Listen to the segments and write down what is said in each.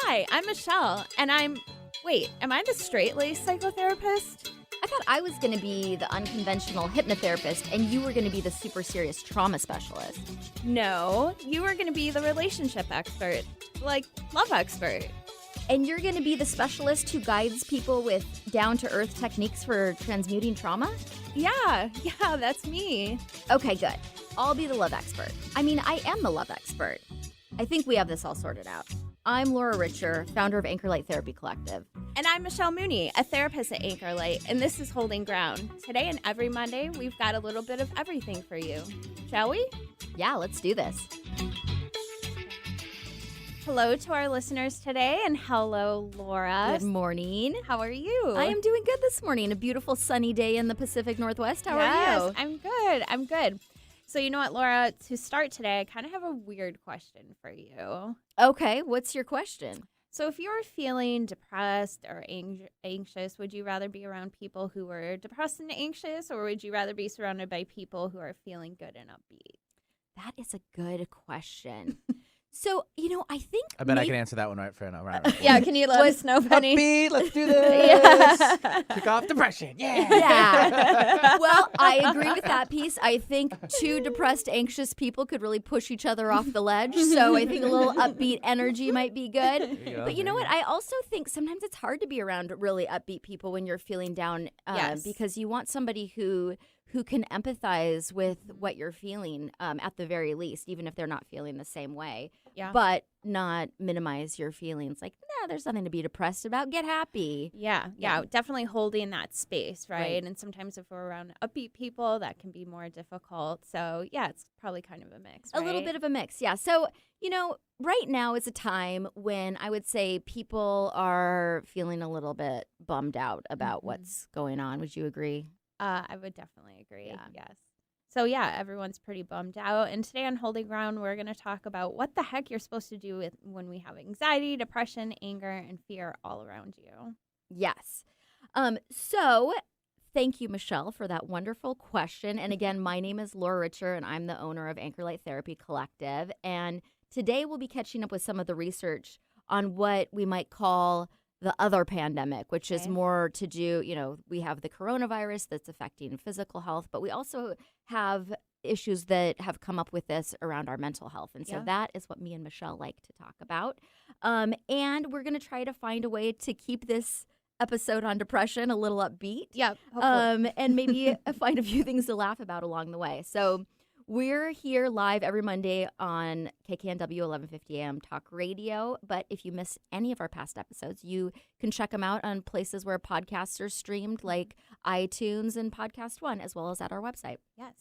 Hi, I'm Michelle, and am I the straight-laced psychotherapist? I thought I was going to be the unconventional hypnotherapist and you were going to be the super serious trauma specialist. No, you are going to be the relationship expert, like love expert. And you're going to be the specialist who guides people with down-to-earth techniques for transmuting trauma? Yeah, that's me. Okay, good. I'll be the love expert. I mean, I am the love expert. I think we have this all sorted out. I'm Laura Richer, founder of Anchor Light Therapy Collective. And I'm Michelle Mooney, a therapist at Anchor Light, and this is Holding Ground. Today and every Monday, we've got a little bit of everything for you. Shall we? Yeah, let's do this. Hello to our listeners today, and hello, Laura. Good morning. How are you? I am doing good this morning. A beautiful sunny day in the Pacific Northwest. How are you? I'm good. So you know what, Laura? To start today, I kind of have a weird question for you. Okay, what's your question? So if you're feeling depressed or anxious, would you rather be around people who are depressed and anxious, or would you rather be surrounded by people who are feeling good and upbeat? That is a good question. So, I think... I bet I can answer that one right for now. Yeah, can you let us know, Penny? Upbeat, let's do this. Kick off depression. Yeah. Well, I agree with that piece. I think two depressed, anxious people could really push each other off the ledge. So I think a little upbeat energy might be good. But you know what? I also think sometimes it's hard to be around really upbeat people when you're feeling down because you want somebody who can empathize with what you're feeling at the very least, even if they're not feeling the same way, but not minimize your feelings. Like, there's nothing to be depressed about. Get happy. Yeah, definitely holding that space, right? And sometimes if we're around upbeat people, that can be more difficult. So, yeah, it's probably kind of a mix, right? A little bit of a mix, yeah. So, right now is a time when I would say people are feeling a little bit bummed out about what's going on. Would you agree? I would definitely agree. Yeah. Yes. So, everyone's pretty bummed out. And today on Holding Ground, we're going to talk about what the heck you're supposed to do when we have anxiety, depression, anger, and fear all around you. Yes. So thank you, Michelle, for that wonderful question. And again, my name is Laura Richer, and I'm the owner of Anchor Light Therapy Collective. And today we'll be catching up with some of the research on what we might call the other pandemic, which is more to do, we have the coronavirus that's affecting physical health, but we also have issues that have come up with this around our mental health. And so that is what me and Michelle like to talk about. And we're going to try to find a way to keep this episode on depression a little upbeat. Yep. And maybe find a few things to laugh about along the way. So we're here live every Monday on KKNW 1150 AM Talk Radio. But if you miss any of our past episodes, you can check them out on places where podcasts are streamed, like iTunes and Podcast One, as well as at our website. Yes.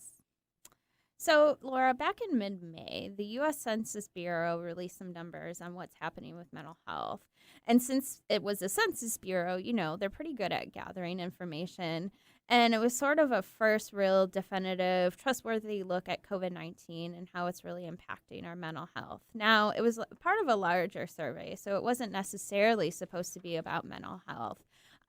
So, Laura, back in mid-May, the U.S. Census Bureau released some numbers on what's happening with mental health. And since it was a Census Bureau, they're pretty good at gathering information. And it was sort of a first real definitive, trustworthy look at COVID-19 and how it's really impacting our mental health. Now, it was part of a larger survey, so it wasn't necessarily supposed to be about mental health.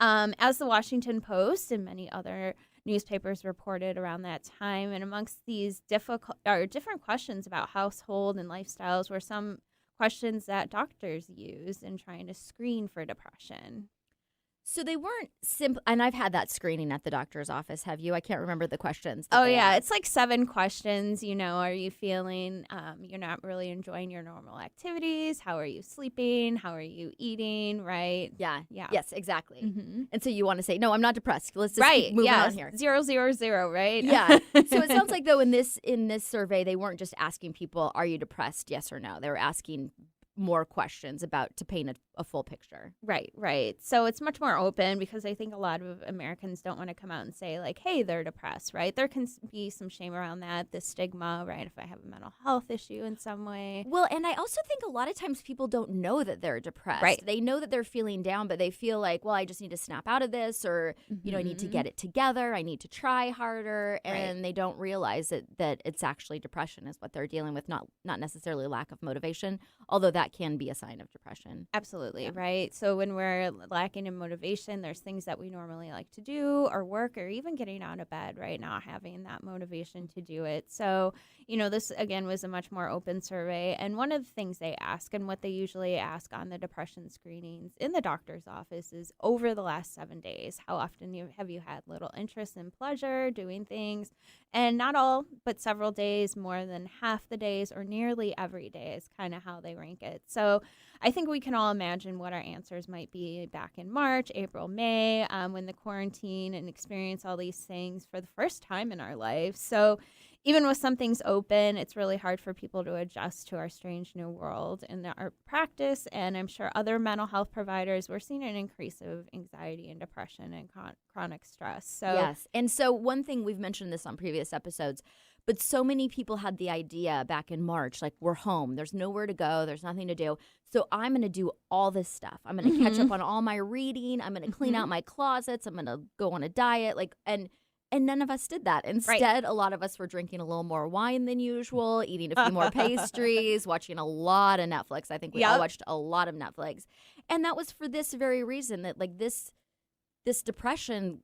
As the Washington Post and many other newspapers reported around that time, and amongst these different questions about household and lifestyles were some questions that doctors used in trying to screen for depression. So they weren't simple, and I've had that screening at the doctor's office. Have you? I can't remember the questions. It's like 7 questions. Are you feeling you're not really enjoying your normal activities? How are you sleeping? How are you eating? Right? Yeah. Yes, exactly. Mm-hmm. And so you want to say, no, I'm not depressed. Let's just keep moving on here. 0, 0, 0, right? Yeah. So it sounds like, though, in this survey, they weren't just asking people, are you depressed? Yes or no. They were asking more questions to paint a full picture. Right. So it's much more open because I think a lot of Americans don't want to come out and say like, hey, they're depressed, right? There can be some shame around that, the stigma, right? If I have a mental health issue in some way. Well, and I also think a lot of times people don't know that they're depressed. Right. They know that they're feeling down, but they feel like, well, I just need to snap out of this, or, I need to get it together. I need to try harder. And they don't realize that it's actually depression is what they're dealing with, not necessarily lack of motivation, although that that can be a sign of depression. Absolutely, Yeah. right? So when we're lacking in motivation, there's things that we normally like to do or work or even getting out of bed, right? Not having that motivation to do it. So, this again was a much more open survey. And one of the things they ask and what they usually ask on the depression screenings in the doctor's office is over the last 7 days, how often have you had little interest and pleasure doing things? And not all, but several days, more than half the days, or nearly every day is kind of how they rank it. So I think we can all imagine what our answers might be back in March, April, May, when the quarantine and experience all these things for the first time in our lives. So even with some things open, it's really hard for people to adjust to our strange new world in our practice. And I'm sure other mental health providers, we're seeing an increase of anxiety and depression and chronic stress. So yes. And so one thing, we've mentioned this on previous episodes, but so many people had the idea back in March, like, we're home, there's nowhere to go, there's nothing to do. So I'm going to do all this stuff. I'm going to catch up on all my reading. I'm going to clean out my closets. I'm going to go on a diet. And none of us did that. Instead, a lot of us were drinking a little more wine than usual, eating a few more pastries, watching a lot of Netflix. I think we all watched a lot of Netflix. And that was for this very reason, that like this depression,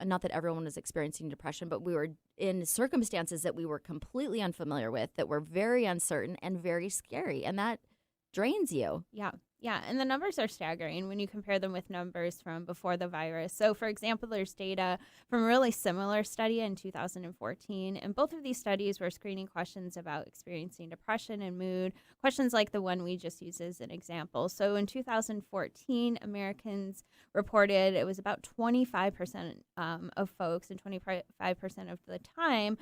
not that everyone was experiencing depression, but we were in circumstances that we were completely unfamiliar with, that were very uncertain and very scary. And that drains you. Yeah. Yeah. And the numbers are staggering when you compare them with numbers from before the virus. So, for example, there's data from a really similar study in 2014. And both of these studies were screening questions about experiencing depression and mood, questions like the one we just used as an example. So, in 2014, Americans reported it was about 25% of folks, and 25% of the time,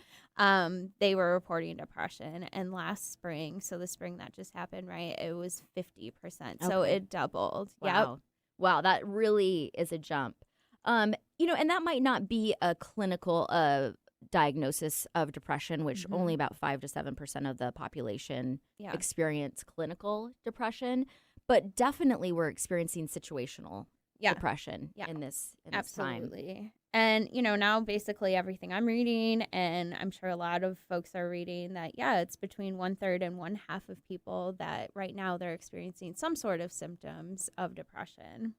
they were reporting depression. And last spring, so the spring that just happened, right, it was 50%. So it doubled. Wow. Yep. Wow, that really is a jump. And that might not be a clinical diagnosis of depression, which only about 5 to 7% of the population experience clinical depression. But definitely we're experiencing situational depression in this time. Absolutely. And, now basically everything I'm reading, and I'm sure a lot of folks are reading that, it's between 1/3 and 1/2 of people that right now they're experiencing some sort of symptoms of depression.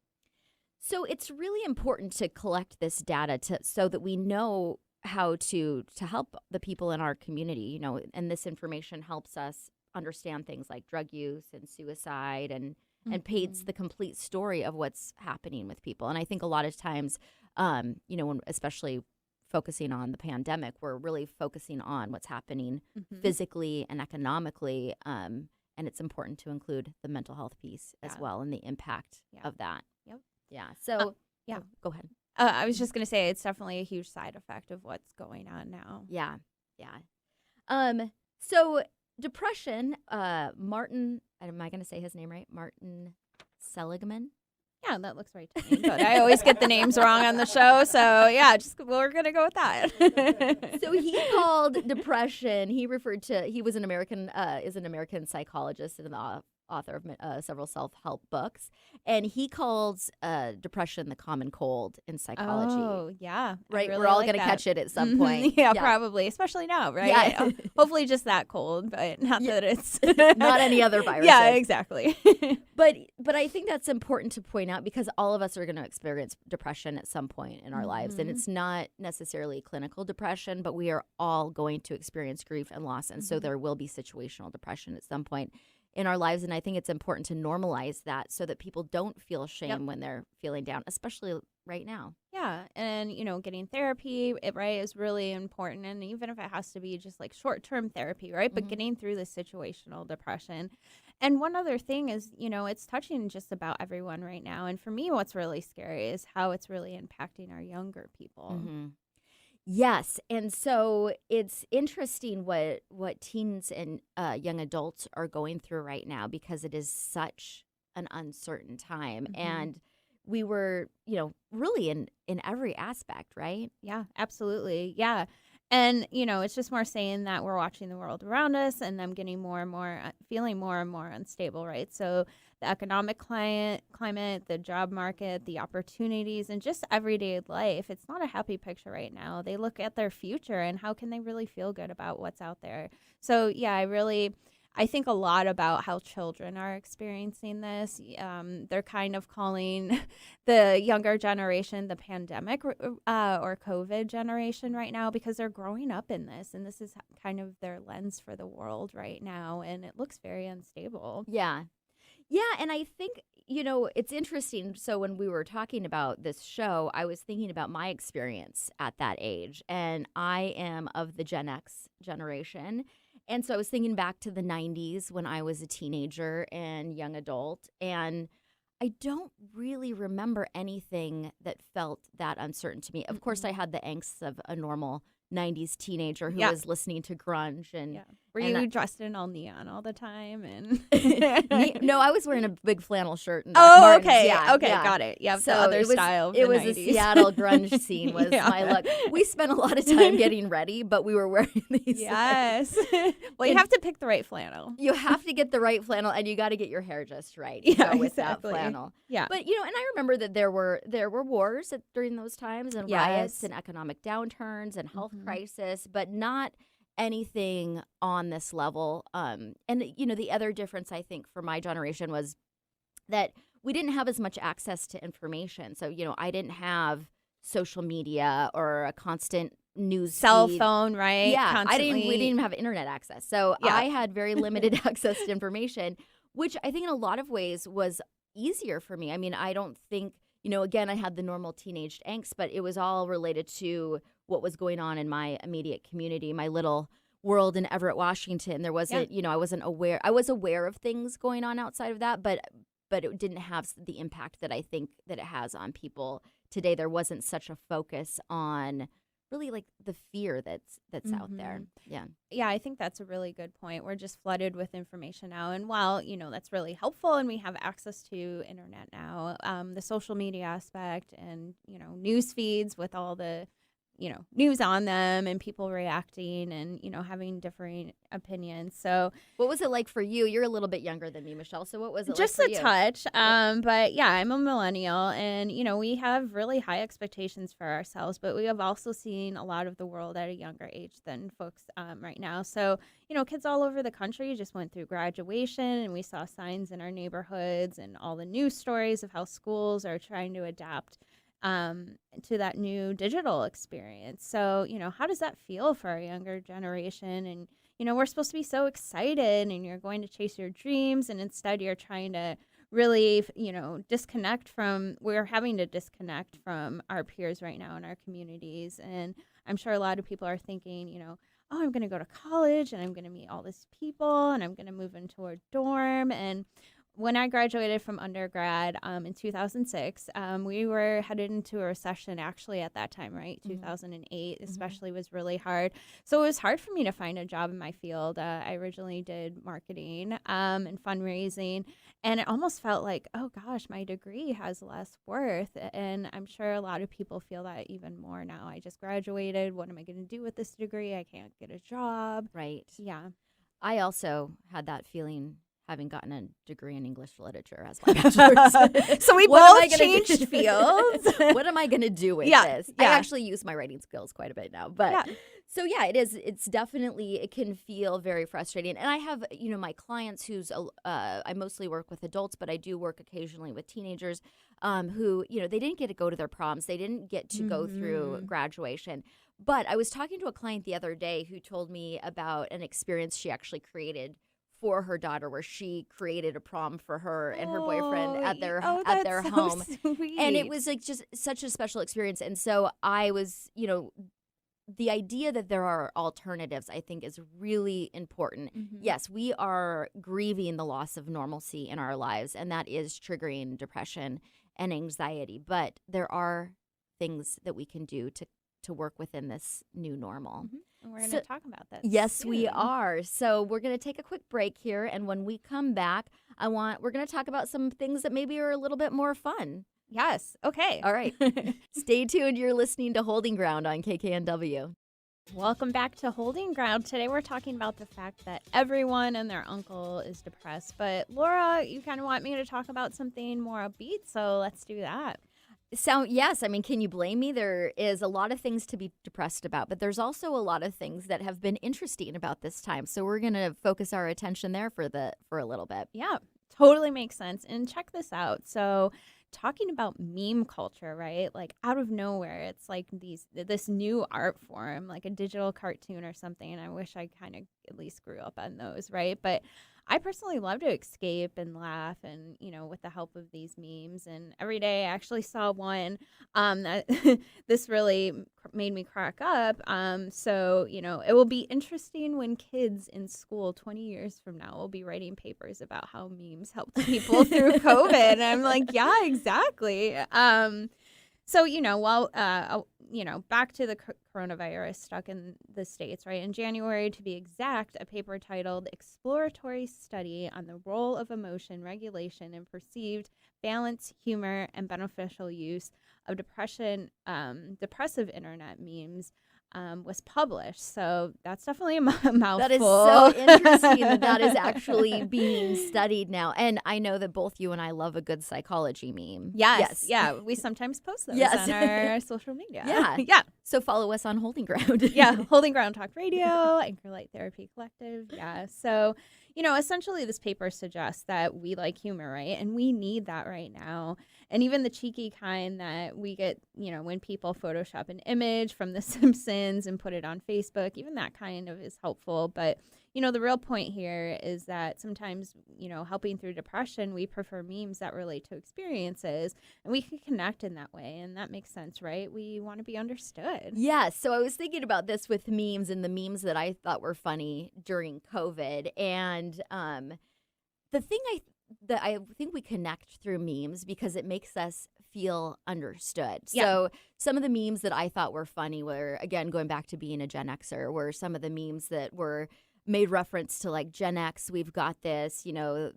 So it's really important to collect this data so that we know how to help the people in our community, and this information helps us understand things like drug use and suicide and paints the complete story of what's happening with people. And I think a lot of times, when especially focusing on the pandemic, we're really focusing on what's happening physically and economically. And it's important to include the mental health piece as well and the impact of that. Yep. Yeah. So, go ahead. I was just going to say it's definitely a huge side effect of what's going on now. Yeah. Yeah. So depression, Martin, am I going to say his name right? Martin Seligman. Yeah, that looks right to me. But I always get the names wrong on the show. So, we're going to go with that. So he called depression, he was an American psychologist and the author of several self-help books. And he calls depression the common cold in psychology. Oh, yeah. Right? Really We're all like going to that. catch it at some point. Yeah, probably. Especially now, right? Yeah. Hopefully just that cold, but not that it's... Not any other virus. Yeah, exactly. But I think that's important to point out because all of us are going to experience depression at some point in our lives. And it's not necessarily clinical depression, but we are all going to experience grief and loss. And so there will be situational depression at some point in our lives. And I think it's important to normalize that so that people don't feel shame when they're feeling down, especially right now. Yeah. And, getting therapy, right, is really important. And even if it has to be just like short-term therapy, right, but getting through the situational depression. And one other thing is, it's touching just about everyone right now. And for me, what's really scary is how it's really impacting our younger people. Yes. And so it's interesting what teens and young adults are going through right now because it is such an uncertain time. And we were, really in every aspect, right? Yeah, absolutely. Yeah. And, it's just more saying that we're watching the world around us and them getting more and more, feeling more and more unstable, right? So the economic climate, the job market, the opportunities, and just everyday life, it's not a happy picture right now. They look at their future and how can they really feel good about what's out there? So, yeah, I think a lot about how children are experiencing this. They're kind of calling the younger generation the pandemic or COVID generation right now because they're growing up in this, and this is kind of their lens for the world right now, and it looks very unstable. Yeah. Yeah, and I think, it's interesting. So when we were talking about this show, I was thinking about my experience at that age, and I am of the Gen X generation. And so I was thinking back to the 90s when I was a teenager and young adult, and I don't really remember anything that felt that uncertain to me. Of course, I had the angst of a normal 90s teenager who was listening to grunge and Were you dressed in all neon all the time? And no, I was wearing a big flannel shirt. And oh, Martens. okay, Yeah, okay, yeah. got it. Yeah, So the other it was, style. Of it the was 90s. a Seattle grunge scene was my look. We spent a lot of time getting ready, but we were wearing these. Yes. Well, you have to pick the right flannel. You have to get the right flannel, and you got to get your hair just right to go with exactly. that flannel. Yeah. But and I remember that there were wars during those times, and riots, and economic downturns, and health crisis, but not anything on this level. And the other difference I think for my generation was that we didn't have as much access to information. So I didn't have social media or a constant news cell feed. phone, right? Yeah, Constantly. we didn't even have internet access. So I had very limited access to information, which I think in a lot of ways was easier for me. I mean, I don't think, again, I had the normal teenage angst, but it was all related to what was going on in my immediate community, my little world in Everett, Washington. There wasn't, I wasn't aware. I was aware of things going on outside of that, but it didn't have the impact that I think that it has on people today. There wasn't such a focus on really like the fear that's out there. Yeah, I think that's a really good point. We're just flooded with information now, and while that's really helpful, and we have access to internet now, the social media aspect and news feeds with all the news on them and people reacting and having differing opinions. So what was it like for you? You're a little bit younger than me, Michelle. So what was it just like for a you? touch. But yeah, I'm a millennial, and we have really high expectations for ourselves, but we have also seen a lot of the world at a younger age than folks right now. So kids all over the country just went through graduation, and we saw signs in our neighborhoods and all the news stories of how schools are trying to adapt to that new digital experience. So, how does that feel for our younger generation? And, we're supposed to be so excited, and you're going to chase your dreams, and instead you're trying to really, we're having to disconnect from our peers right now in our communities. And I'm sure a lot of people are thinking, oh, I'm going to go to college, and I'm going to meet all these people, and I'm going to move into a dorm. And when I graduated from undergrad in 2006, we were headed into a recession actually at that time, right? 2008 especially was really hard. So it was hard for me to find a job in my field. I originally did marketing and fundraising, and it almost felt like, oh gosh, my degree has less worth. And I'm sure a lot of people feel that even more now. I just graduated. What am I going to do with this degree? I can't get a job. Right. Yeah. I also had that feeling, having gotten a degree in English literature as my bachelor's. So we both changed fields. What am I going to do with this? I actually use my writing skills quite a bit now. But so, it is. It's definitely, it can feel very frustrating. And I have, my clients I mostly work with adults, but I do work occasionally with teenagers who, they didn't get to go to their proms. They didn't get to go through graduation. But I was talking to a client the other day who told me about an experience she actually created for her daughter, where she created a prom for her and her boyfriend at their home. Sweet. And it was like just such a special experience. And so I was, the idea that there are alternatives, I think, is really important. Yes, we are grieving the loss of normalcy in our lives, and that is triggering depression and anxiety. But there are things that we can do to work within this new normal. And we're going to talk about this. Yes, we are. So we're going to take a quick break here, and when we come back, we're going to talk about some things that maybe are a little bit more fun. Yes. Okay. All right. Stay tuned. You're listening to Holding Ground on KKNW. Welcome back to Holding Ground. Today we're talking about the fact that everyone and their uncle is depressed. But Laura, you kind of want me to talk about something more upbeat, so let's do that. Yes, I mean, can you blame me? There is a lot of things to be depressed about, but there's also a lot of things that have been interesting about this time. So we're going to focus our attention there for a little bit. Yeah, totally makes sense. And check this out. So, talking about meme culture, right? Like out of nowhere, it's like this new art form, like a digital cartoon or something. And I wish I kind of at least grew up on those, right? But I personally love to escape and laugh, and with the help of these memes. And every day, I actually saw one that this really made me crack up. So it will be interesting when kids in school 20 years from now will be writing papers about how memes helped people through COVID. And I'm like, yeah, exactly. So, back to the coronavirus stuck in the States, right? In January, to be exact, a paper titled Exploratory Study on the Role of Emotion Regulation in Perceived Balance, Humor, and Beneficial Use of Depressive Internet Memes was published. So that's definitely a mouthful. That is so interesting that is actually being studied now. And I know that both you and I love a good psychology meme. Yes. Yeah. We sometimes post those on our social media. Yeah. Yeah. So follow us on Holding Ground. Yeah. Holding Ground Talk Radio, Anchor Light Therapy Collective. Yeah. So, essentially this paper suggests that we like humor, right? And we need that right now. And even the cheeky kind that we get, when people Photoshop an image from The Simpsons and put it on Facebook, even that kind of is helpful. But, the real point here is that sometimes, helping through depression, we prefer memes that relate to experiences, and we can connect in that way. And that makes sense, right? We want to be understood. Yes. So I was thinking about this with memes and the memes that I thought were funny during COVID. And the thing that I think we connect through memes because it makes us feel understood. Yeah. So some of the memes that I thought were funny were, again, going back to being a Gen Xer, were some of the memes that were made reference to like Gen X, we've got this,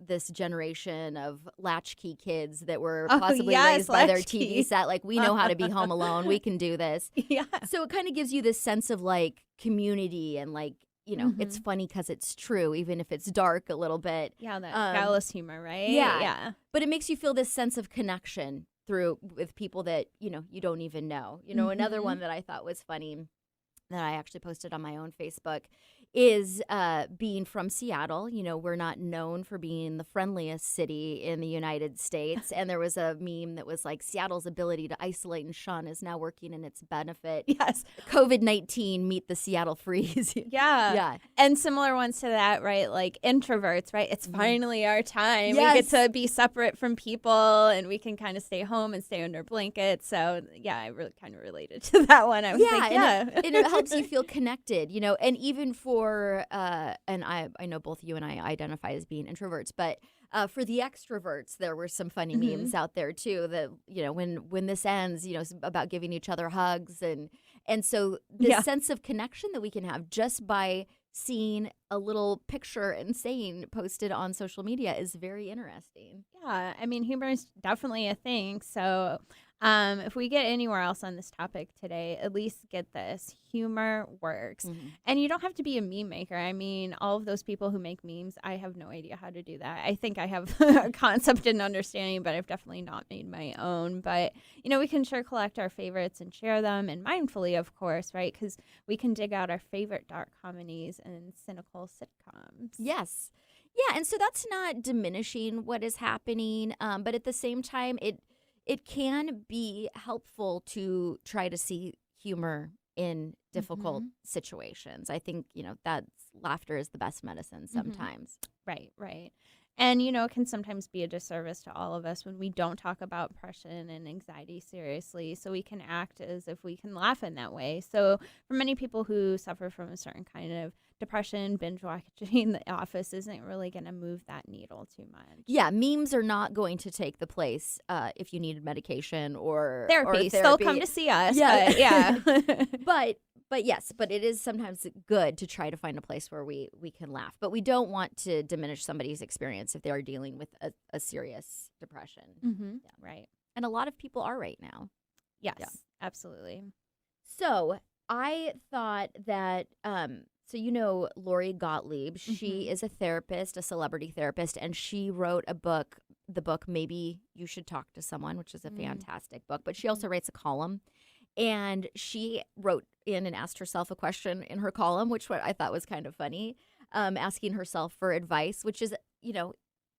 this generation of latchkey kids that were possibly raised by their TV set. Like, we know how to be home alone. We can do this. Yeah. So it kind of gives you this sense of like community and like, it's funny because it's true, even if it's dark a little bit. Yeah, that guileless humor, right? Yeah. Yeah. But it makes you feel this sense of connection with people that, you don't even know. Another one that I thought was funny that I actually posted on my own Facebook is being from Seattle. We're not known for being the friendliest city in the United States. And there was a meme that was like, Seattle's ability to isolate and shun is now working in its benefit. Yes. COVID-19, meet the Seattle freeze. Yeah. Yeah. And similar ones to that, right? Like introverts, right? It's finally our time. Yes. We get to be separate from people, and we can kind of stay home and stay under blankets. So, yeah, I really kind of related to that one. I was like, yeah. And it helps you feel connected, and even for, and I know both you and I identify as being introverts, but for the extroverts, there were some funny memes out there too that, when this ends, it's about giving each other hugs. And so this sense of connection that we can have just by seeing a little picture and saying posted on social media is very interesting. Yeah. I mean, humor is definitely a thing. So, if we get anywhere else on this topic today, at least get this. Humor works. And you don't have to be a meme maker. I mean, all of those people who make memes, I have no idea how to do that. I think I have a concept and understanding, but I've definitely not made my own. But, we can sure collect our favorites and share them, and mindfully, of course, right? Because we can dig out our favorite dark comedies and cynical sitcoms. Yes. Yeah, and so that's not diminishing what is happening, but at the same time, it can be helpful to try to see humor in difficult situations. I think, that laughter is the best medicine sometimes. Right, right. And, it can sometimes be a disservice to all of us when we don't talk about depression and anxiety seriously. So we can act as if we can laugh in that way. So for many people who suffer from a certain kind of depression, binge watching The Office isn't really going to move that needle too much. Yeah, memes are not going to take the place if you needed medication or therapy. Or Still come to see us. Yeah. But, yeah. But yes, but it is sometimes good to try to find a place where we can laugh. But we don't want to diminish somebody's experience if they are dealing with a serious depression. Yeah. Right. And a lot of people are right now. Yes, absolutely. So I thought that, Lori Gottlieb, she is a therapist, a celebrity therapist, and she wrote a book the book Maybe You Should Talk to Someone, which is a fantastic book. But she also Mhm. writes a column. And she wrote in and asked herself a question in her column, which what I thought was kind of funny, asking herself for advice, which is,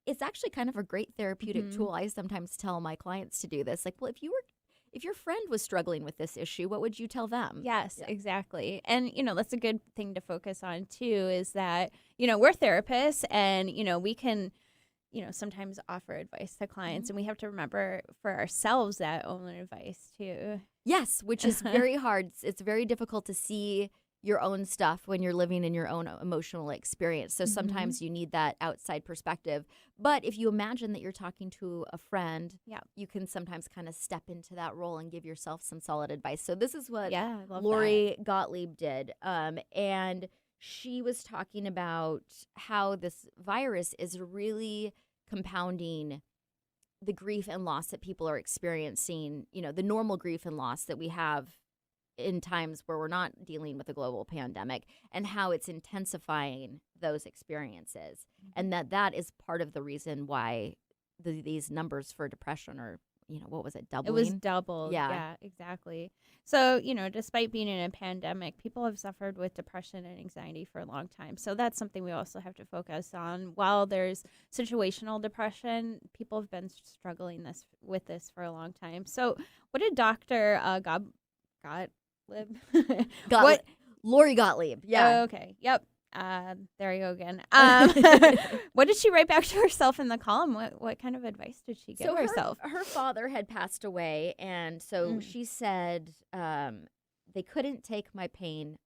it's actually kind of a great therapeutic Mhm. tool. I sometimes tell my clients to do this. Like, well, if your friend was struggling with this issue, what would you tell them? Yes, Yeah. exactly. And, that's a good thing to focus on too is that, we're therapists and, we can, sometimes offer advice to clients Mhm. and we have to remember for ourselves that own advice too. Yes, which is very hard. It's very difficult to see your own stuff when you're living in your own emotional experience. So Mhm. sometimes you need that outside perspective. But if you imagine that you're talking to a friend, Yeah. you can sometimes kind of step into that role and give yourself some solid advice. So this is what Yeah, I love that. Lori Gottlieb did. And she was talking about how this virus is really compounding the grief and loss that people are experiencing, the normal grief and loss that we have in times where we're not dealing with a global pandemic, and how it's intensifying those experiences. And that is part of the reason why these numbers for depression are, what was it, It was doubling? doubled. Yeah. Yeah, exactly. So, despite being in a pandemic, people have suffered with depression and anxiety for a long time. So that's something we also have to focus on. While there's situational depression, people have been struggling with this for a long time. So, what did Dr. Gottlieb? What? Lori Gottlieb. Yeah. Oh, okay. Yep. There you go again. What did she write back to herself in the column? What kind of advice did she give So herself? her father had passed away, and so she said they couldn't take my pain,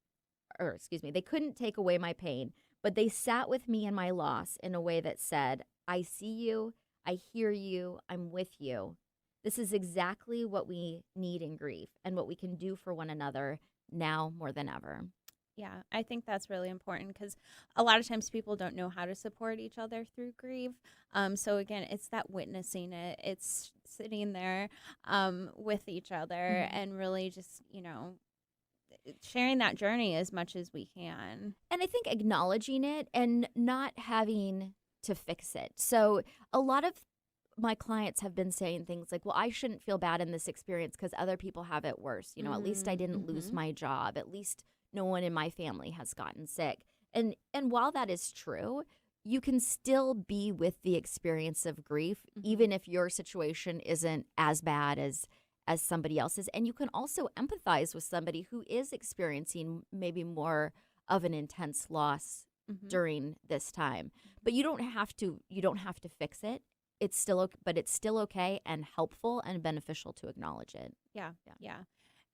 or excuse me, they couldn't take away my pain, but they sat with me in my loss in a way that said, I see you, I hear you, I'm with you. This is exactly what we need in grief and what we can do for one another now more than ever. Yeah, I think that's really important because a lot of times people don't know how to support each other through grief. So again, it's that witnessing it. It's sitting there with each other and really just, sharing that journey as much as we can. And I think acknowledging it and not having to fix it. So a lot of my clients have been saying things like, well, I shouldn't feel bad in this experience because other people have it worse. At least I didn't lose my job. At least no one in my family has gotten sick. And while that is true, you can still be with the experience of grief, even if your situation isn't as bad as somebody else's. And you can also empathize with somebody who is experiencing maybe more of an intense loss during this time. But you don't have to fix it. It's still but it's still okay and helpful and beneficial to acknowledge it. Yeah.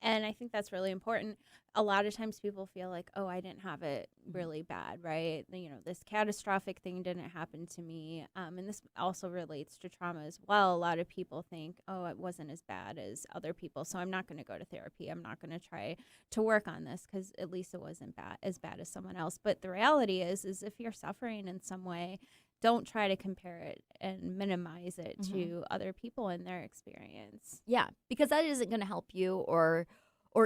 And I think that's really important. A lot of times people feel like, oh, I didn't have it really bad, right? This catastrophic thing didn't happen to me. And this also relates to trauma as well. A lot of people think, oh, it wasn't as bad as other people, so I'm not going to go to therapy. I'm not going to try to work on this because at least it wasn't as bad as someone else. But the reality is if you're suffering in some way, don't try to compare it and minimize it to other people and their experience. Yeah, because that isn't going to help you or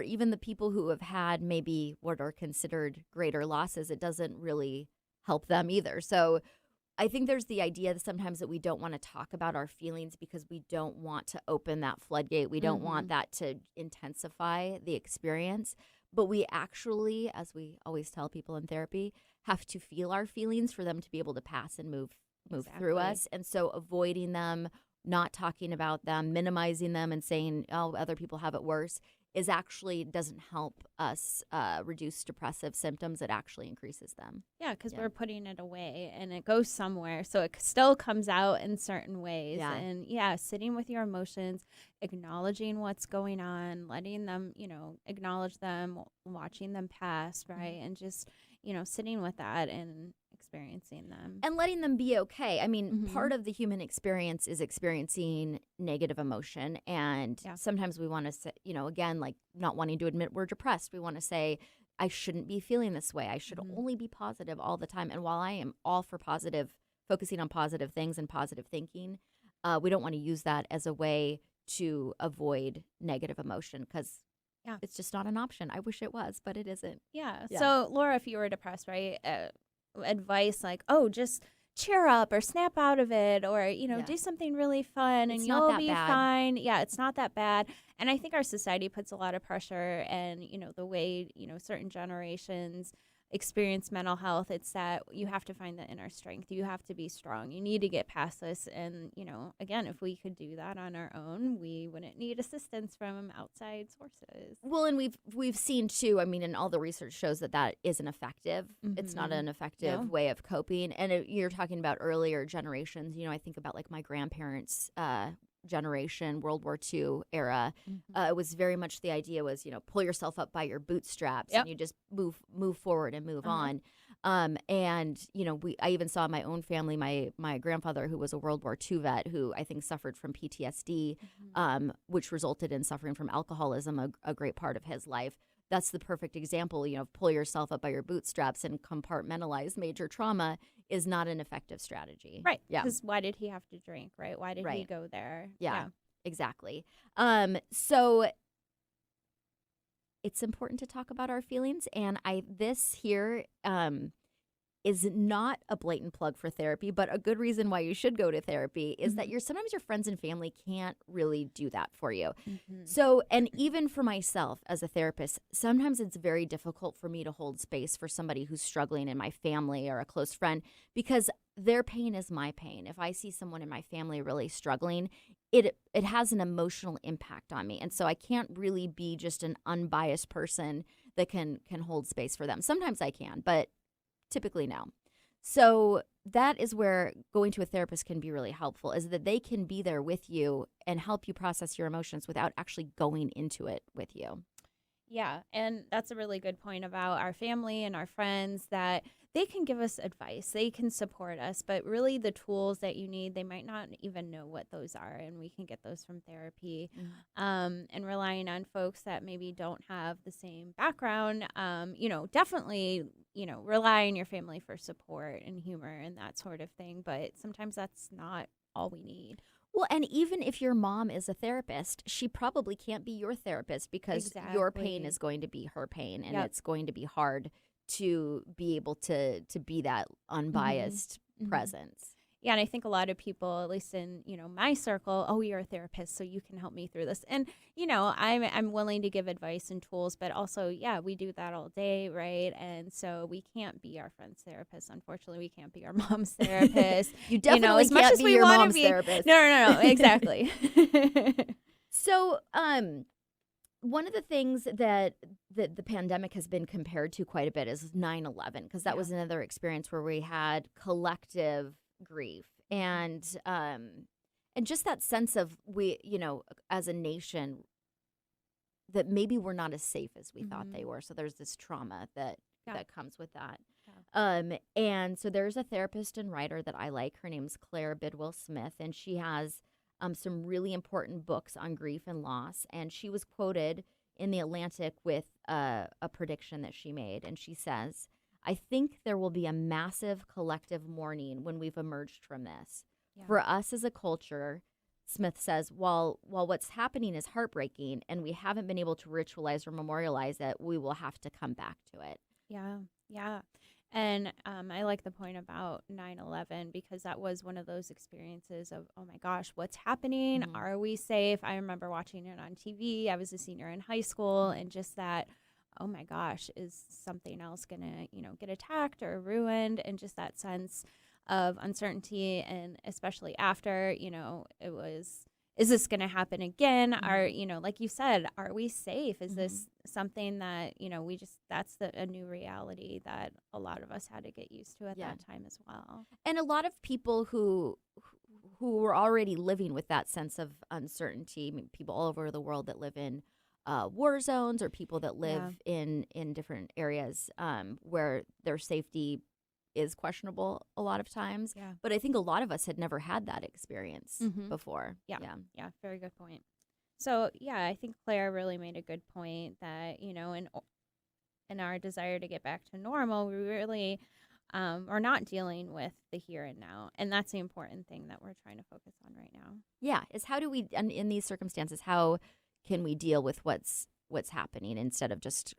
even the people who have had maybe what are considered greater losses. It doesn't really help them either. So I think there's the idea that sometimes that we don't want to talk about our feelings because we don't want to open that floodgate. We don't want that to intensify the experience. But we actually, as we always tell people in therapy, have to feel our feelings for them to be able to pass and move through us. And so avoiding them, not talking about them, minimizing them and saying, oh, other people have it worse is actually doesn't help us reduce depressive symptoms. It actually increases them. Yeah, because we're putting it away and it goes somewhere. So it still comes out in certain ways. Yeah. And sitting with your emotions, acknowledging what's going on, letting them, acknowledge them, watching them pass, right? And just, sitting with that and experiencing them. And letting them be okay. I mean, part of the human experience is experiencing negative emotion. And sometimes we want to say, again, like not wanting to admit we're depressed. We want to say, I shouldn't be feeling this way. I should only be positive all the time. And while I am all for focusing on positive things and positive thinking, we don't want to use that as a way to avoid negative emotion because it's just not an option. I wish it was, but it isn't. Yeah. So, Laura, if you were depressed, right, advice like, oh, just cheer up or snap out of it or, Yeah. do something really fun It's and not you'll that be bad. fine. Yeah, it's not that bad. And I think our society puts a lot of pressure and, the way, certain generations experience mental health, it's that you have to find the inner strength. You have to be strong. You need to get past this. And, again, if we could do that on our own, we wouldn't need assistance from outside sources. Well, and we've seen too. I mean, and all the research shows that isn't effective. It's not an effective No. way of coping. And you're talking about earlier generations. I think about like my grandparents' generation, World War II era. It was very much the idea was pull yourself up by your bootstraps Yep. and you just move forward and move Uh-huh. on. And I even saw in my own family my grandfather, who was a World War II vet, who I think suffered from PTSD, which resulted in suffering from alcoholism, a great part of his life. That's the perfect example. Pull yourself up by your bootstraps and compartmentalize major trauma is not an effective strategy. Right. Yeah. Because why did he have to drink, right? Why did he Right. go there? Yeah. Exactly. So it's important to talk about our feelings, and this here is not a blatant plug for therapy, but a good reason why you should go to therapy is that sometimes your friends and family can't really do that for you. So, and even for myself as a therapist, sometimes it's very difficult for me to hold space for somebody who's struggling in my family or a close friend because their pain is my pain. If I see someone in my family really struggling, it has an emotional impact on me. And so I can't really be just an unbiased person that can hold space for them. Sometimes I can, but typically no. So that is where going to a therapist can be really helpful, is that they can be there with you and help you process your emotions without actually going into it with you. Yeah, and that's a really good point about our family and our friends, that they can give us advice, they can support us, but really the tools that you need, they might not even know what those are, and we can get those from therapy. And relying on folks that maybe don't have the same background, definitely, rely on your family for support and humor and that sort of thing, but sometimes that's not all we need. Well, and even if your mom is a therapist, she probably can't be your therapist because your pain Exactly. is going to be her pain, and Yep. it's going to be hard to be able to be that unbiased Mhm. presence. Yeah, and I think a lot of people, at least in, my circle, oh, you're a therapist, so you can help me through this. And, I'm willing to give advice and tools, but also, yeah, we do that all day, right? And so we can't be our friend's therapist. Unfortunately, we can't be our mom's therapist. You definitely as much can't as be we your want to mom's be. therapist. No, exactly. So, one of the things that the pandemic has been compared to quite a bit is 9/11, because that was another experience where we had collective grief and just that sense of we, as a nation, that maybe we're not as safe as we thought they were. So there's this trauma that comes with that. And so there's a therapist and writer that I like. Her name's Claire Bidwell Smith, and she has some really important books on grief and loss. And she was quoted in The Atlantic with a prediction that she made. And she says, "I think there will be a massive collective mourning when we've emerged from this. Yeah. For us as a culture," Smith says, while what's happening is heartbreaking and we haven't been able to ritualize or memorialize it, we will have to come back to it." Yeah. And I like the point about 9/11 because that was one of those experiences of, oh my gosh, what's happening? Mhm. Are we safe? I remember watching it on TV. I was a senior in high school, and just that, oh my gosh, is something else going to, get attacked or ruined? And just that sense of uncertainty. And especially after, it was, is this going to happen again? Are, like you said, are we safe? Is this something that, that's a new reality that a lot of us had to get used to at that time as well. And a lot of people who were already living with that sense of uncertainty, I mean, people all over the world that live in war zones, or people that live in different areas where their safety is questionable a lot of times. Yeah. But I think a lot of us had never had that experience before. Yeah, very good point. So, I think Claire really made a good point that, in our desire to get back to normal, we really are not dealing with the here and now. And that's the important thing that we're trying to focus on right now. Yeah, is how do we, in these circumstances, how can we deal with what's happening instead of just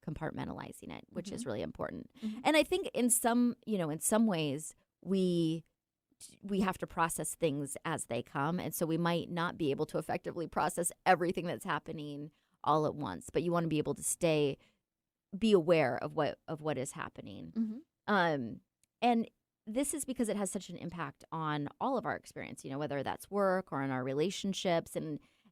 compartmentalizing it, which is really important. And I think in some ways we have to process things as they come. And so we might not be able to effectively process everything that's happening all at once, but you want to be able to be aware of what is happening. And this is because it has such an impact on all of our experience, whether that's work or in our relationships.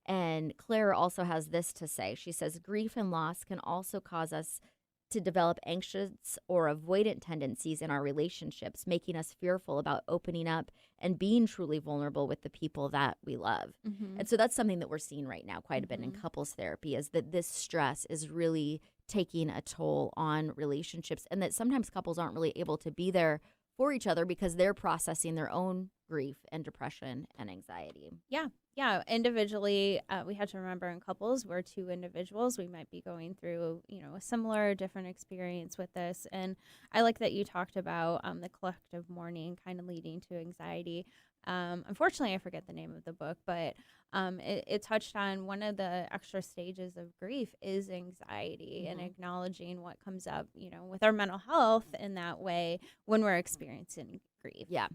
And Claire also has this to say. She says, grief and loss can also cause us to develop anxious or avoidant tendencies in our relationships, making us fearful about opening up and being truly vulnerable with the people that we love. And so that's something that we're seeing right now quite a bit in couples therapy, is that this stress is really taking a toll on relationships, and that sometimes couples aren't really able to be there for each other because they're processing their own grief and depression and anxiety. Yeah, individually, we have to remember in couples, we're two individuals. We might be going through, a similar, different experience with this. And I like that you talked about the collective mourning kind of leading to anxiety. Unfortunately, I forget the name of the book, but it touched on one of the extra stages of grief is anxiety and acknowledging what comes up, with our mental health in that way when we're experiencing grief. Yeah.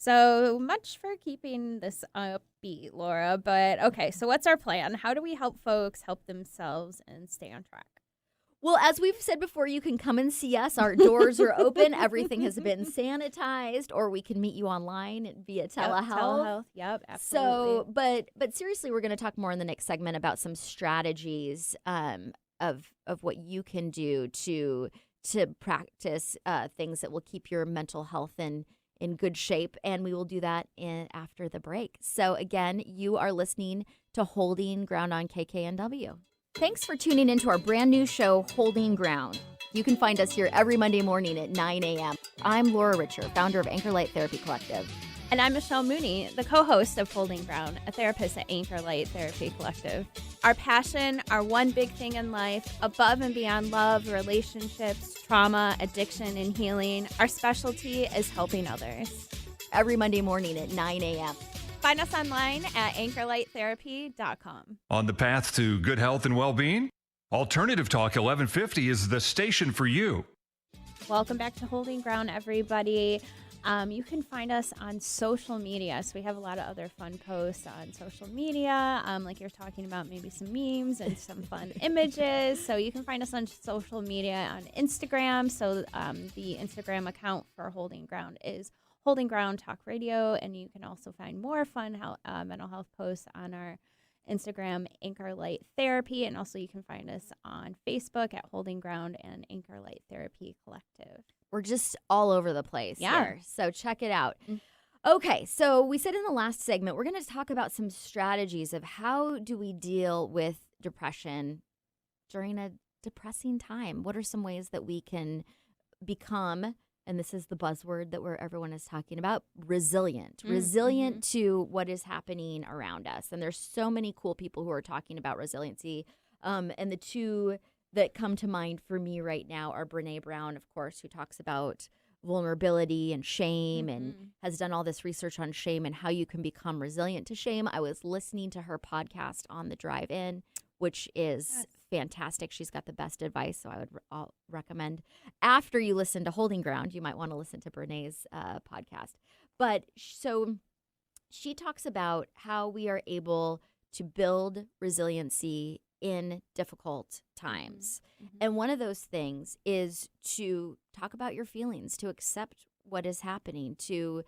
So much for keeping this upbeat, Laura. But okay, so what's our plan? How do we help folks help themselves and stay on track? Well, as we've said before, you can come and see us. Our doors are open. Everything has been sanitized, or we can meet you online via telehealth. Telehealth, yep, absolutely. So, but seriously, we're going to talk more in the next segment about some strategies of what you can do to practice things that will keep your mental health in good shape, and we will do that after the break. So again, you are listening to Holding Ground on KKNW. Thanks for tuning into our brand new show, Holding Ground. You can find us here every Monday morning at 9 a.m. I'm Laura Richer, founder of Anchor Light Therapy Collective. And I'm Michelle Mooney, the co-host of Holding Ground, a therapist at Anchor Light Therapy Collective. Our passion, our one big thing in life, above and beyond love, relationships, trauma, addiction, and healing, our specialty is helping others. Every Monday morning at 9 a.m. Find us online at anchorlighttherapy.com. On the path to good health and well-being, Alternative Talk 1150 is the station for you. Welcome back to Holding Ground, everybody. You can find us on social media. So we have a lot of other fun posts on social media, like you're talking about, maybe some memes and some fun images. So you can find us on social media on Instagram. So the Instagram account for Holding Ground is Holding Ground Talk Radio. And you can also find more fun mental health posts on our Instagram, Anchor Light Therapy. And also you can find us on Facebook at Holding Ground and Anchor Light Therapy Collective. We're just all over the place here, so check it out. Mm-hmm. Okay, so we said in the last segment, we're going to talk about some strategies of how do we deal with depression during a depressing time. What are some ways that we can become, and this is the buzzword that everyone is talking about, resilient. Resilient to what is happening around us. And there's so many cool people who are talking about resiliency. And the two that come to mind for me right now are Brene Brown, of course, who talks about vulnerability and shame and has done all this research on shame and how you can become resilient to shame. I was listening to her podcast on the drive in, which is fantastic. She's got the best advice, so I would recommend after you listen to Holding Ground, you might want to listen to Brene's podcast. But so she talks about how we are able to build resiliency in difficult times. And one of those things is to talk about your feelings, to accept what is happening, to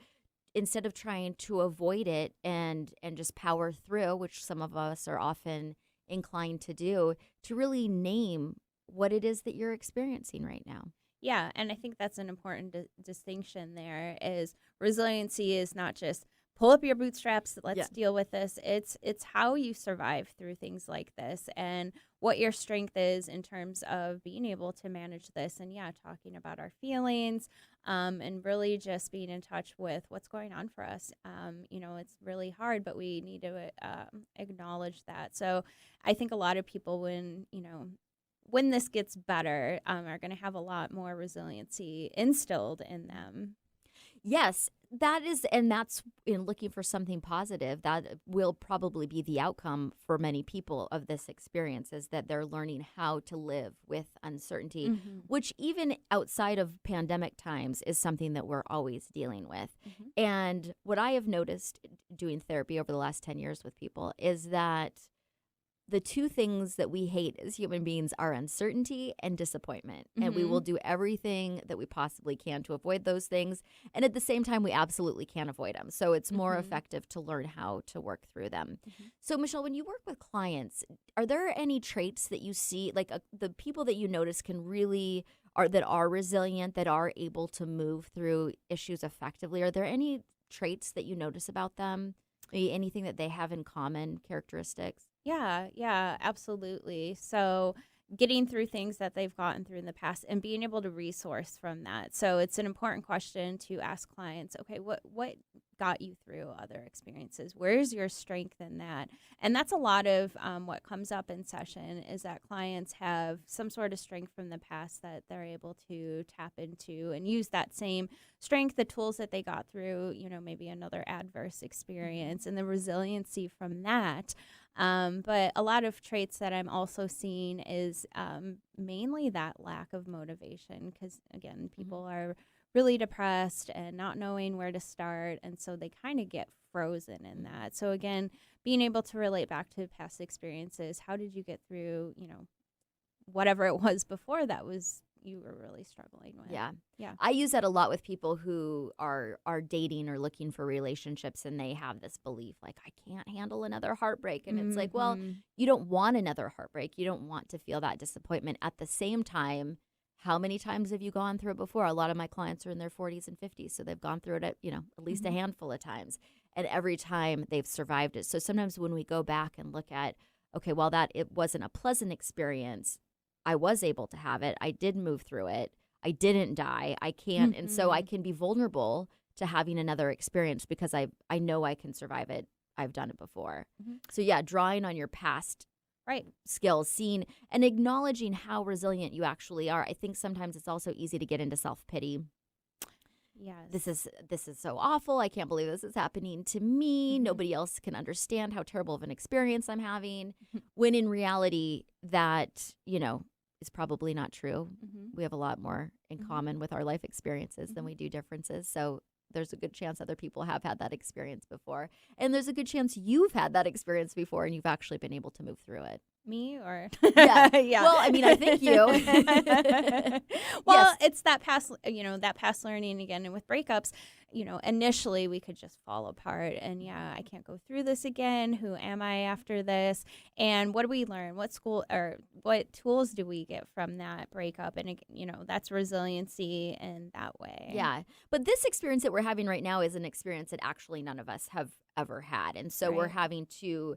instead of trying to avoid it and just power through, which some of us are often inclined to do, to really name what it is that you're experiencing right now. Yeah, and I think that's an important distinction there is resiliency is not just pull up your bootstraps, let's deal with this. It's how you survive through things like this and what your strength is in terms of being able to manage this. And talking about our feelings and really just being in touch with what's going on for us. It's really hard, but we need to acknowledge that. So I think a lot of people when this gets better are going to have a lot more resiliency instilled in them. Yes. that's in looking for something positive. That will probably be the outcome for many people of this experience, is that they're learning how to live with uncertainty, which even outside of pandemic times is something that we're always dealing with. And what I have noticed doing therapy over the last 10 years with people is that the two things that we hate as human beings are uncertainty and disappointment. And we will do everything that we possibly can to avoid those things. And at the same time, we absolutely can't avoid them. So it's more effective to learn how to work through them. So, Michelle, when you work with clients, are there any traits that you see, like the people that you notice can really that are resilient, that are able to move through issues effectively? Are there any traits that you notice about them? Maybe anything that they have in common, characteristics? Yeah, absolutely. So getting through things that they've gotten through in the past and being able to resource from that. So it's an important question to ask clients, okay, what got you through other experiences? Where's your strength in that? And that's a lot of what comes up in session, is that clients have some sort of strength from the past that they're able to tap into and use that same strength, the tools that they got through, maybe another adverse experience, and the resiliency from that. But a lot of traits that I'm also seeing is mainly that lack of motivation, because, again, people are really depressed and not knowing where to start, and so they kind of get frozen in that. So, again, being able to relate back to past experiences, how did you get through, whatever it was before that was you were really struggling with. Yeah. Yeah. I use that a lot with people who are dating or looking for relationships, and they have this belief like, I can't handle another heartbreak. And it's like, well, you don't want another heartbreak. You don't want to feel that disappointment. At the same time, how many times have you gone through it before? A lot of my clients are in their 40s and 50s, so they've gone through it at least a handful of times. And every time they've survived it. So sometimes when we go back and look at, okay, well, it wasn't a pleasant experience, I was able to have it. I did move through it. I didn't die. I can't. And so I can be vulnerable to having another experience because I know I can survive it. I've done it before. So yeah, drawing on your past skills, seeing and acknowledging how resilient you actually are. I think sometimes it's also easy to get into self-pity. Yes. This is so awful. I can't believe this is happening to me. Nobody else can understand how terrible of an experience I'm having. When in reality, that, is probably not true. We have a lot more in common with our life experiences than we do differences. So there's a good chance other people have had that experience before. And there's a good chance you've had that experience before and you've actually been able to move through it. Me or yeah. Yeah. Well, I mean, I think you. Well, it's that past learning again. And with breakups, initially we could just fall apart and I can't go through this again. Who am I after this? And what do we learn? What tools do we get from that breakup? And, that's resiliency in that way. Yeah. But this experience that we're having right now is an experience that actually none of us have ever had. And so we're having to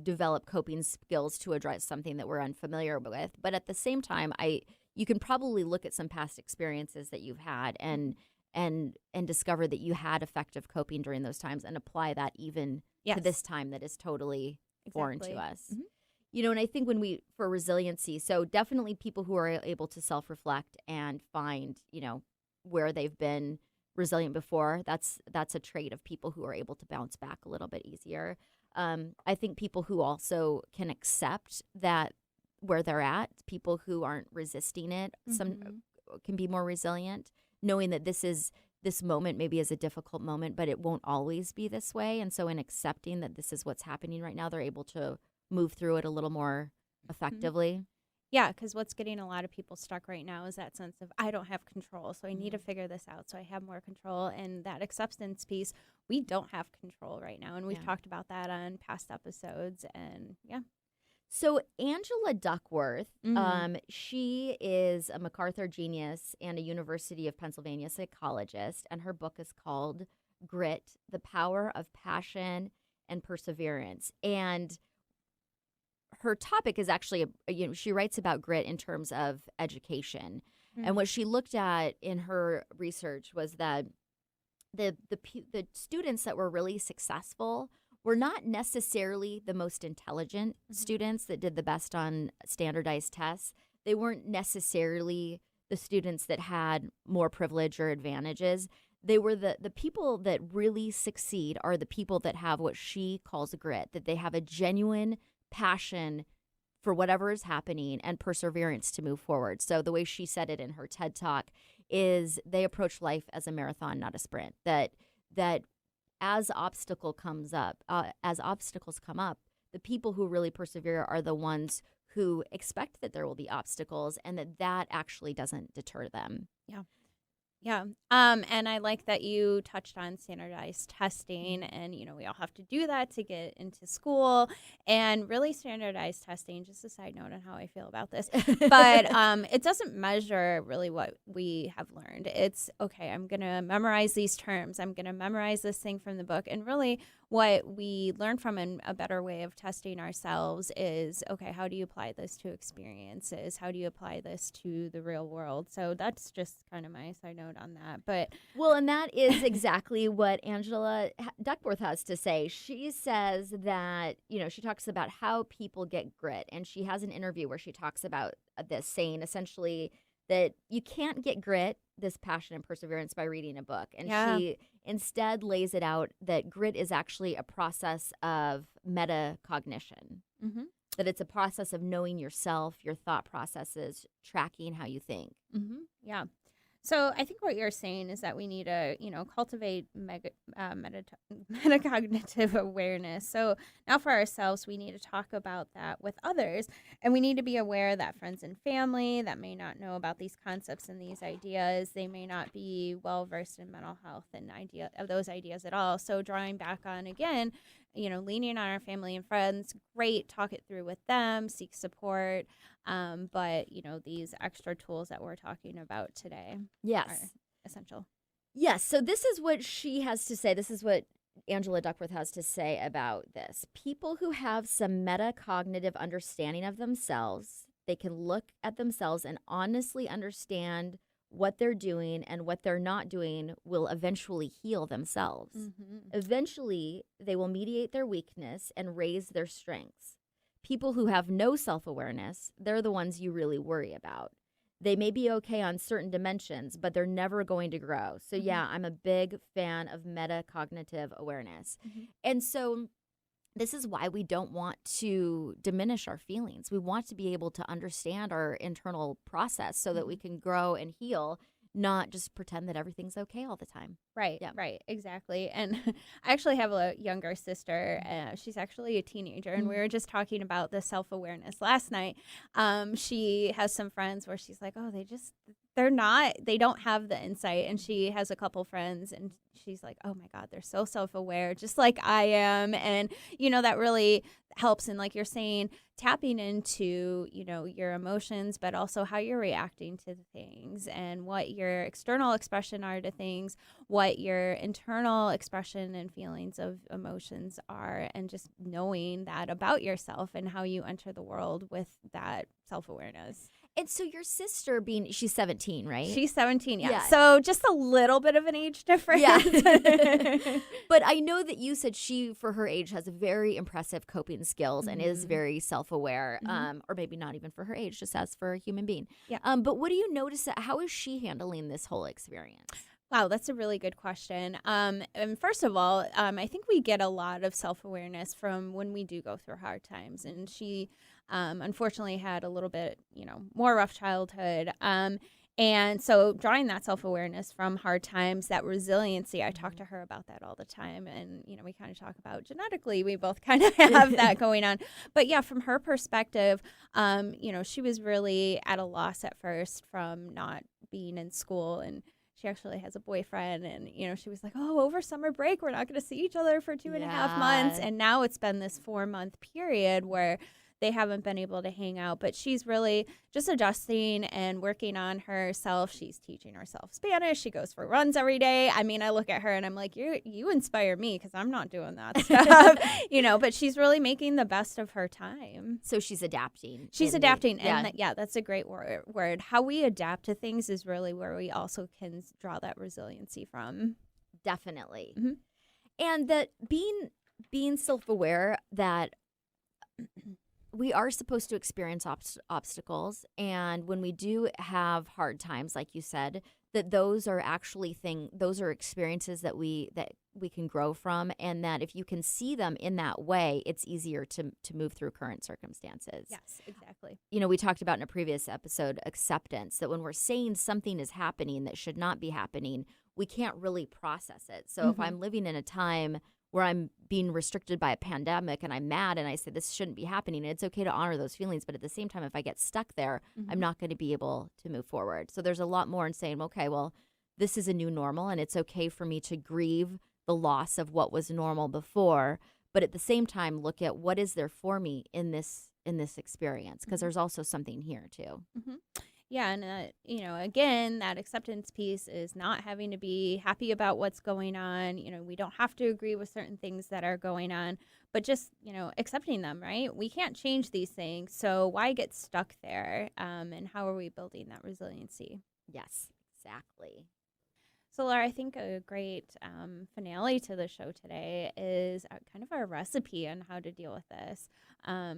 develop coping skills to address something that we're unfamiliar with. But at the same time, you can probably look at some past experiences that you've had and discover that you had effective coping during those times and apply that even to this time that is totally foreign to us. And I think for resiliency, so definitely people who are able to self-reflect and find, where they've been resilient before, that's a trait of people who are able to bounce back a little bit easier. I think people who also can accept that where they're at, people who aren't resisting it, some can be more resilient, knowing that this moment maybe is a difficult moment, but it won't always be this way. And so in accepting that this is what's happening right now, they're able to move through it a little more effectively. Yeah, because what's getting a lot of people stuck right now is that sense of I don't have control, so I need to figure this out so I have more control. And that acceptance piece, we don't have control right now. And we've talked about that on past episodes. And So Angela Duckworth, she is a MacArthur Genius and a University of Pennsylvania psychologist. And her book is called Grit, The Power of Passion and Perseverance. And her topic is actually, she writes about grit in terms of education. And what she looked at in her research was that the students that were really successful were not necessarily the most intelligent students that did the best on standardized tests. They weren't necessarily the students that had more privilege or advantages. They were the people that really succeed are the people that have what she calls grit, that they have a genuine passion for whatever is happening and perseverance to move forward. So the way she said it in her TED Talk is they approach life as a marathon, not a sprint. That as obstacles come up, the people who really persevere are the ones who expect that there will be obstacles and that actually doesn't deter them. Yeah. Yeah. And I like that you touched on standardized testing, and, we all have to do that to get into school, and really standardized testing, just a side note on how I feel about this, but it doesn't measure really what we have learned. It's, okay, I'm going to memorize these terms. I'm going to memorize this thing from the book. And really what we learn from, and a better way of testing ourselves is, okay, how do you apply this to experiences? How do you apply this to the real world? So that's just kind of my side note on that. But well, and that is exactly what Angela Duckworth has to say. She says that, she talks about how people get grit, and she has an interview where she talks about this, saying essentially that you can't get grit, this passion and perseverance, by reading a book. And she instead lays it out that grit is actually a process of metacognition. mm-hmm. That it's a process of knowing yourself, your thought processes, tracking how you think. Mm-hmm. Yeah. So I think what you're saying is that we need to, cultivate metacognitive awareness. So now for ourselves, we need to talk about that with others. And we need to be aware that friends and family that may not know about these concepts and these ideas, they may not be well versed in mental health and those ideas at all. So drawing back on, again, leaning on our family and friends, great, talk it through with them, seek support. But, these extra tools that we're talking about today are essential. Yes. So this is what she has to say. This is what Angela Duckworth has to say about this. People who have some metacognitive understanding of themselves, they can look at themselves and honestly understand what they're doing and what they're not doing, will eventually heal themselves. Mm-hmm. Eventually, they will mediate their weakness and raise their strengths. People who have no self-awareness, they're the ones you really worry about. They may be okay on certain dimensions, but they're never going to grow. So yeah, I'm a big fan of metacognitive awareness. Mm-hmm. And so this is why we don't want to diminish our feelings. We want to be able to understand our internal process so that we can grow and heal, not just pretend that everything's okay all the time. Right, Yeah. right, exactly. And I actually have a younger sister. She's actually a teenager, and we were just talking about the self-awareness last night. She has some friends where she's like, oh, they don't have the insight. And she has a couple friends, and she's like, oh my God, they're so self-aware, just like I am. And, that really helps in, like you're saying, tapping into, your emotions, but also how you're reacting to things and what your external expression are to things, what your internal expression and feelings of emotions are, and just knowing that about yourself and how you enter the world with that self-awareness. And so your sister she's 17, right? She's 17, yeah. Yeah. So just a little bit of an age difference. Yeah. But I know that you said she, for her age, has very impressive coping skills and is very self-aware, or maybe not even for her age, just as for a human being. Yeah. But what do you notice? How is she handling this whole experience? Wow, that's a really good question. And first of all, I think we get a lot of self-awareness from when we do go through hard times. And she unfortunately had a little bit, more rough childhood. And so drawing that self-awareness from hard times, that resiliency, I talk to her about that all the time. And, we kind of talk about genetically, we both kind of have that going on. But yeah, from her perspective, she was really at a loss at first from not being in school, and she actually has a boyfriend, and, she was like, oh, over summer break, we're not going to see each other for 2.5 months. And now it's been this 4-month period where they haven't been able to hang out, but she's really just adjusting and working on herself. She's teaching herself Spanish. She goes for runs every day. I mean, I look at her and I'm like, you inspire me, because I'm not doing that stuff, but she's really making the best of her time. So she's adapting. She's adapting. Yeah. And that's a great word. How we adapt to things is really where we also can draw that resiliency from. Definitely. Mm-hmm. And that being self-aware that we are supposed to experience obstacles, and when we do have hard times, like you said, that those are actually those are experiences that we can grow from, and that if you can see them in that way, it's easier to move through current circumstances. Yes, exactly. We talked about in a previous episode acceptance, that when we're saying something is happening that should not be happening, we can't really process it. So if I'm living in a time where I'm being restricted by a pandemic and I'm mad and I say this shouldn't be happening, it's okay to honor those feelings. But at the same time, if I get stuck there, I'm not going to be able to move forward. So there's a lot more in saying, okay, well, this is a new normal and it's okay for me to grieve the loss of what was normal before. But at the same time, look at what is there for me in this experience, because there's also something here too. Yeah, and again, that acceptance piece is not having to be happy about what's going on. We don't have to agree with certain things that are going on, but just accepting them. Right? We can't change these things, so why get stuck there? And how are we building that resiliency? Yes, exactly. So, Laura, I think a great finale to the show today is kind of our recipe on how to deal with this.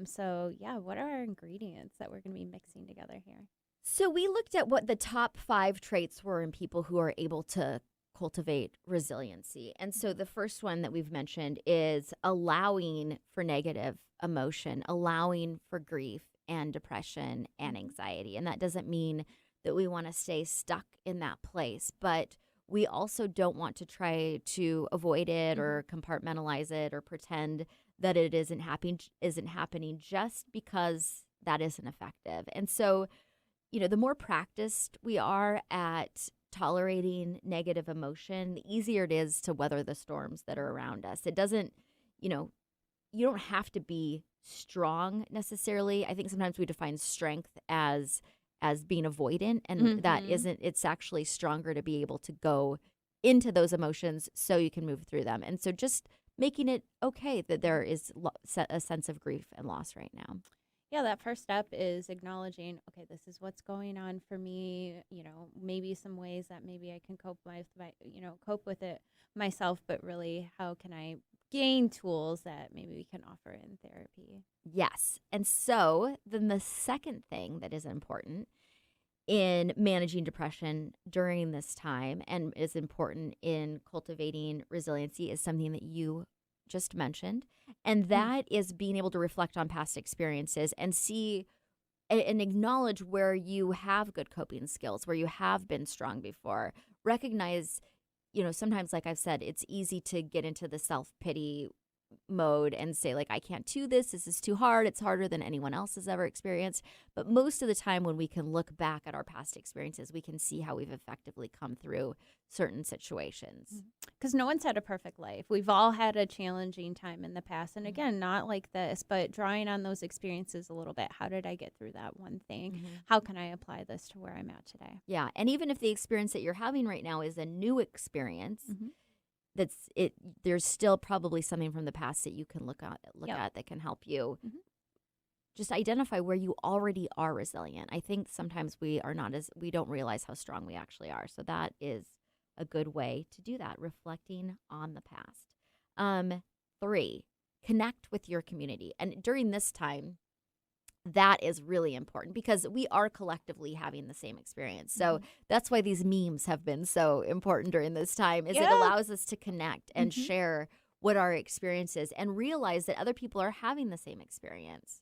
So, yeah, what are our ingredients that we're going to be mixing together here? So we looked at what the top 5 traits were in people who are able to cultivate resiliency. And so the first one that we've mentioned is allowing for negative emotion, allowing for grief and depression and anxiety. And that doesn't mean that we want to stay stuck in that place, but we also don't want to try to avoid it or compartmentalize it or pretend that it isn't happening just because that isn't effective. And so the more practiced we are at tolerating negative emotion, the easier it is to weather the storms that are around us. It doesn't, you don't have to be strong necessarily. I think sometimes we define strength as being avoidant, and that isn't. It's actually stronger to be able to go into those emotions so you can move through them. And so just making it okay that there is a sense of grief and loss right now. Yeah, that first step is acknowledging, okay, this is what's going on for me, maybe some ways that maybe I can cope with it myself, but really how can I gain tools that maybe we can offer in therapy? Yes. And so then the second thing that is important in managing depression during this time and is important in cultivating resiliency is something that you just mentioned, and that is being able to reflect on past experiences and see and acknowledge where you have good coping skills, where you have been strong before. Recognize, sometimes, like I've said, it's easy to get into the self-pity mode and say, like, I can't do this is too hard, it's harder than anyone else has ever experienced. But most of the time when we can look back at our past experiences, we can see how we've effectively come through certain situations. Because no one's had a perfect life. We've all had a challenging time in the past, and again, not like this, but drawing on those experiences a little bit. How did I get through that one thing? How can I apply this to where I'm at today? Yeah, and even if the experience that you're having right now is a new experience, there's still probably something from the past that you can look at that can help you just identify where you already are resilient. I think sometimes we don't realize how strong we actually are. So that is a good way to do that, reflecting on the past. 3, connect with your community. And during this time, that is really important because we are collectively having the same experience. So that's why these memes have been so important during this time, is it allows us to connect and share what our experience is and realize that other people are having the same experience.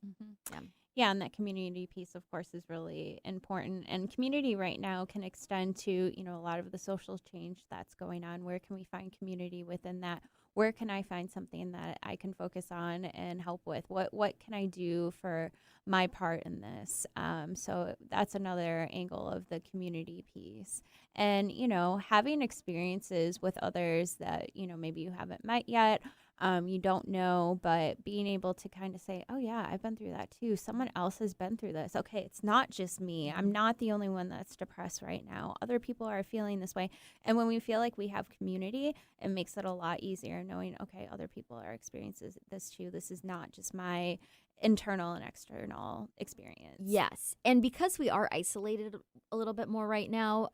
Yeah, and that community piece, of course, is really important. And community right now can extend to, a lot of the social change that's going on. Where can we find community within that? Where can I find something that I can focus on and help with? What can I do for my part in this? So that's another angle of the community piece. And, having experiences with others that, maybe you haven't met yet, you don't know, but being able to kind of say, oh yeah, I've been through that too. Someone else has been through this. Okay, it's not just me. I'm not the only one that's depressed right now. Other people are feeling this way. And when we feel like we have community, it makes it a lot easier knowing, okay, other people are experiencing this too. This is not just my internal and external experience. Yes. And because we are isolated a little bit more right now,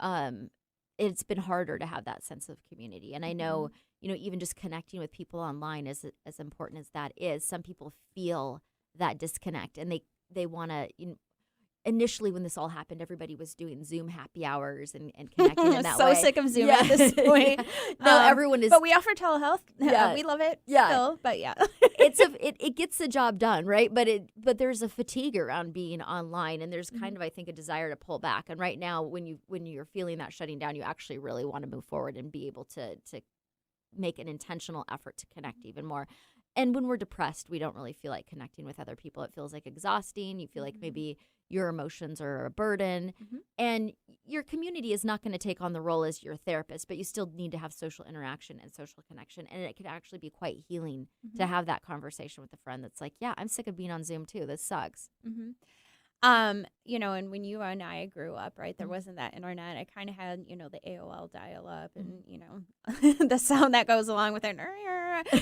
it's been harder to have that sense of community. And I know, even just connecting with people online is as important as that is. Some people feel that disconnect and they want to, initially when this all happened, everybody was doing Zoom happy hours and connecting in that so way. sick of Zoom at this point. No, everyone is. But we offer telehealth. Yeah. We love it. Yeah. Still, but yeah. it gets the job done, right? But there's a fatigue around being online, and there's kind of, I think, a desire to pull back. And right now, when you're feeling that shutting down, you actually really want to move forward and be able to make an intentional effort to connect even more. And when we're depressed, we don't really feel like connecting with other people. It feels like exhausting. You feel like maybe your emotions are a burden. And your community is not going to take on the role as your therapist, but you still need to have social interaction and social connection. And it could actually be quite healing to have that conversation with a friend that's like, yeah, I'm sick of being on Zoom too. This sucks. You know, and when you and I grew up, right, there wasn't that internet. I kind of had, you know, the AOL dial-up and, you know, the sound that goes along with it,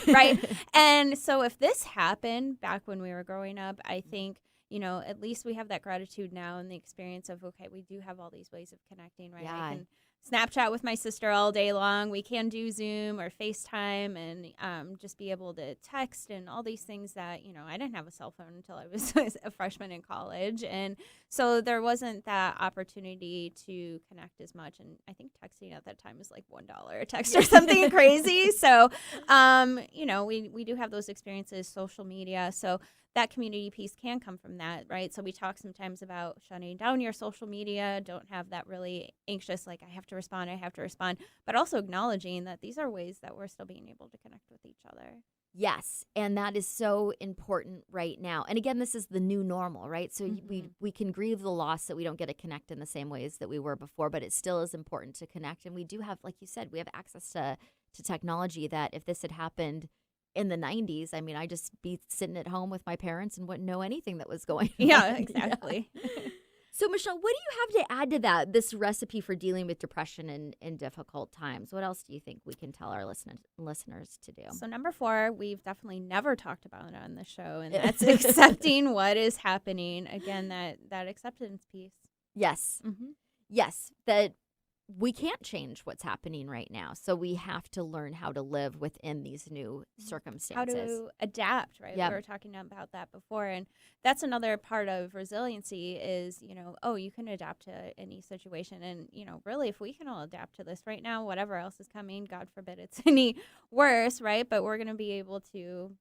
right? And so if this happened back when we were growing up, I think, you know, at least we have that gratitude now and the experience of, okay, we do have all these ways of connecting, right? Yeah. I can Snapchat with my sister all day long. We can do Zoom or FaceTime and just be able to text and all these things that, you know, I didn't have a cell phone until I was a freshman in college. And so there wasn't that opportunity to connect as much. And I think texting at that time was like $1 a text or something crazy. So, you know, we do have those experiences, social media. So that community piece can come from that, right? So we talk sometimes about shutting down your social media, don't have that really anxious, like I have to respond, but also acknowledging that these are ways that we're still being able to connect with each other. Yes, and that is so important right now. And again, this is the new normal, right? So we can grieve the loss that we don't get to connect in the same ways that we were before, but it still is important to connect. And we do have, like you said, we have access to technology that if this had happened in the 90s, I mean, I'd just be sitting at home with my parents and wouldn't know anything that was going on. Yeah, exactly. Yeah. So, Michelle, what do you have to add to that, this recipe for dealing with depression in difficult times? What else do you think we can tell our listeners to do? So, number 4, we've definitely never talked about it on the show, and that's accepting what is happening. Again, that acceptance piece. Yes. Yes, that we can't change what's happening right now. So we have to learn how to live within these new circumstances. How to adapt, right? Yep. We were talking about that before. And that's another part of resiliency is, you know, you can adapt to any situation. And, you know, really, if we can all adapt to this right now, whatever else is coming, God forbid it's any worse, right? But we're going to be able to,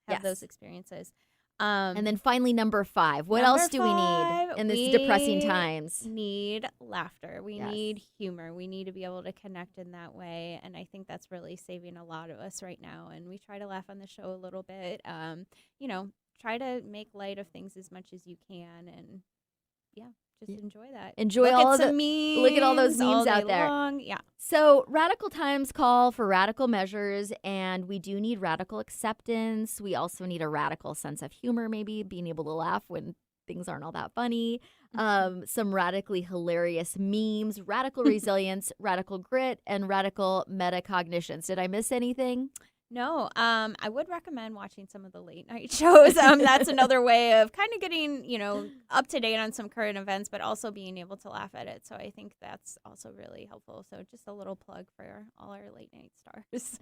have those experiences. And then finally, number 5. What else do we need in this depressing times? Need laughter. We need humor. We need to be able to connect in that way. And I think that's really saving a lot of us right now. And we try to laugh on the show a little bit. You know, try to make light of things as much as you can. And just enjoy that. Enjoy all of the memes. Look at all those memes out there. Long. Yeah. So radical times call for radical measures, and we do need radical acceptance. We also need a radical sense of humor, maybe being able to laugh when things aren't all that funny. Some radically hilarious memes, radical resilience, radical grit, and radical metacognitions. Did I miss anything? No, I would recommend watching some of the late night shows. That's another way of kind of getting, you know, up to date on some current events, but also being able to laugh at it. So I think that's also really helpful. So just a little plug for all our late night stars.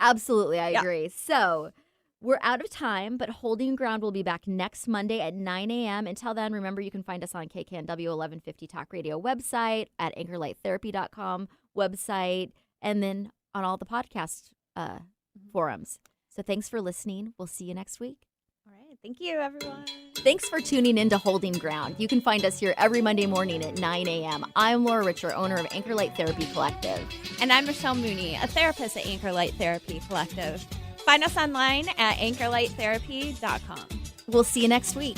Absolutely, I agree. So we're out of time, but Holding Ground will be back next Monday at 9 a.m. Until then, remember you can find us on KKNW 1150 Talk Radio website, at anchorlighttherapy.com website, and then on all the podcast forums. So thanks for listening. We'll see you next week. All right. Thank you, everyone. Thanks for tuning in to Holding Ground. You can find us here every Monday morning at 9 a.m. I'm Laura Richer, owner of Anchor Light Therapy Collective. And I'm Michelle Mooney, a therapist at Anchor Light Therapy Collective. Find us online at anchorlighttherapy.com. We'll see you next week.